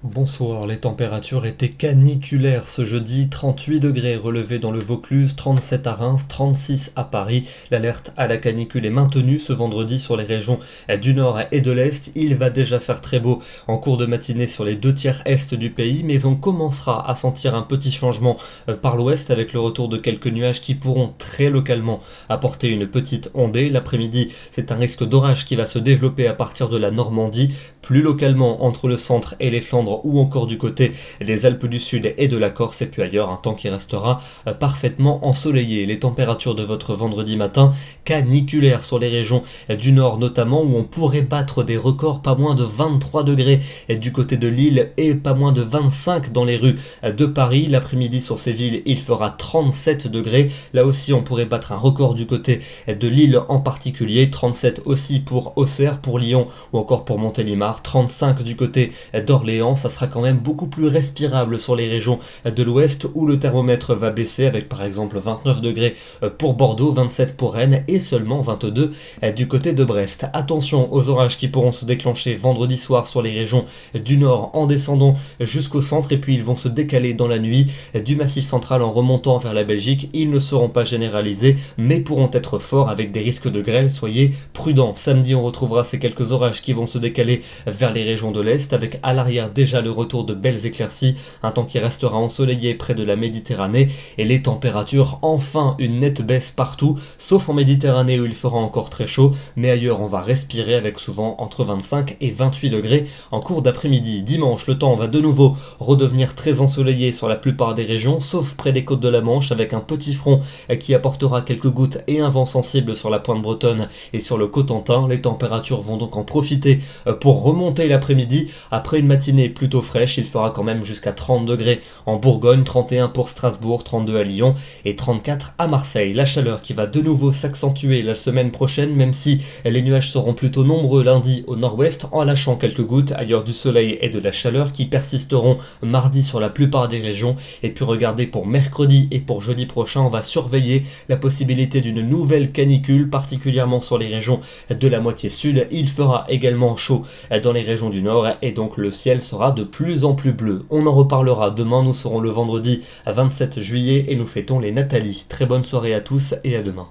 Bonsoir, les températures étaient caniculaires ce jeudi, 38 degrés relevés dans le Vaucluse, 37 à Reims, 36 à Paris. L'alerte à la canicule est maintenue ce vendredi sur les régions du nord et de l'est. Il va déjà faire très beau en cours de matinée sur les 2/3 est du pays, mais on commencera à sentir un petit changement par l'ouest avec le retour de quelques nuages qui pourront très localement apporter une petite ondée. L'après-midi, c'est un risque d'orage qui va se développer à partir de la Normandie, plus localement entre le centre et les Flandres ou encore du côté des Alpes du Sud et de la Corse, et puis ailleurs un temps qui restera parfaitement ensoleillé. Les températures de votre vendredi matin caniculaires sur les régions du nord notamment, où on pourrait battre des records, pas moins de 23 degrés du côté de Lille et pas moins de 25 dans les rues de Paris. L'après-midi sur ces villes, il fera 37 degrés. Là aussi on pourrait battre un record du côté de Lille en particulier, 37 aussi pour Auxerre, pour Lyon ou encore pour Montélimar, 35 du côté d'Orléans. Ça sera quand même beaucoup plus respirable sur les régions de l'ouest où le thermomètre va baisser avec par exemple 29 degrés pour Bordeaux, 27 pour Rennes et seulement 22 du côté de Brest. Attention aux orages qui pourront se déclencher vendredi soir sur les régions du nord en descendant jusqu'au centre, et puis ils vont se décaler dans la nuit du massif central en remontant vers la Belgique. Ils ne seront pas généralisés mais pourront être forts avec des risques de grêle. Soyez prudents. Samedi on retrouvera ces quelques orages qui vont se décaler vers les régions de l'est avec à l'arrière déjà le retour de belles éclaircies, un temps qui restera ensoleillé près de la Méditerranée et les températures enfin une nette baisse partout, sauf en Méditerranée où il fera encore très chaud, mais ailleurs on va respirer avec souvent entre 25 et 28 degrés en cours d'après-midi. Dimanche, le temps va de nouveau redevenir très ensoleillé sur la plupart des régions, sauf près des côtes de la Manche avec un petit front qui apportera quelques gouttes et un vent sensible sur la pointe bretonne et sur le Cotentin. Les températures vont donc en profiter pour remonter l'après-midi après une matinée plutôt fraîche. Il fera quand même jusqu'à 30 degrés en Bourgogne, 31 pour Strasbourg, 32 à Lyon et 34 à Marseille. La chaleur qui va de nouveau s'accentuer la semaine prochaine, même si les nuages seront plutôt nombreux lundi au nord-ouest en lâchant quelques gouttes, ailleurs du soleil et de la chaleur qui persisteront mardi sur la plupart des régions. Et puis regardez, pour mercredi et pour jeudi prochain, on va surveiller la possibilité d'une nouvelle canicule, particulièrement sur les régions de la moitié sud. Il fera également chaud dans les régions du nord et donc le ciel sera de plus en plus bleu. On en reparlera demain, nous serons le vendredi 27 juillet et nous fêtons les Nathalie. Très bonne soirée à tous et à demain.